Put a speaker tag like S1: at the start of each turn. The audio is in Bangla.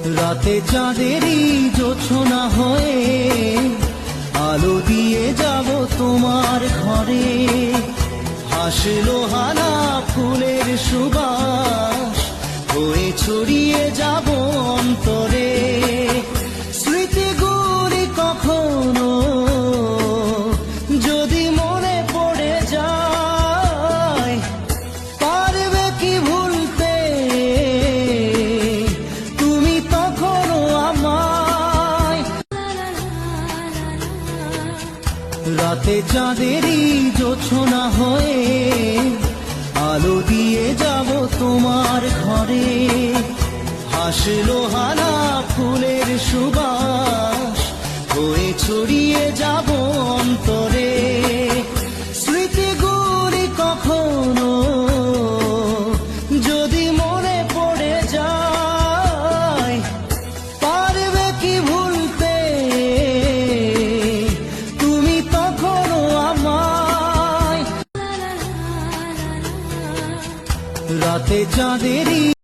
S1: রাতে চাঁদেরই জোছনা হয়ে আলো দিয়ে যাব তোমার ঘরে। হাসলো হানা ফুলের সুবাস হয়ে ছড়িয়ে যাব অন্তরে। স্মৃতিগুলি কখনো যদি মনে পড়ে যায়, পারবে কি ভুলতে তুমি তখনও আমায়। রাতে চাঁদেরই জোছনা হয়ে আলো দিয়ে যাব তোমার ঘরে। হাসলো হানা ফুলের সুবাস হয়ে ছড়িয়ে যাব অন্তরে। স্মৃতিগুলি কখনো যদি মনে পড়ে যায়, পারবে কি ভুলতে তুমি তখনও আমায়। রাতে চাঁদেরই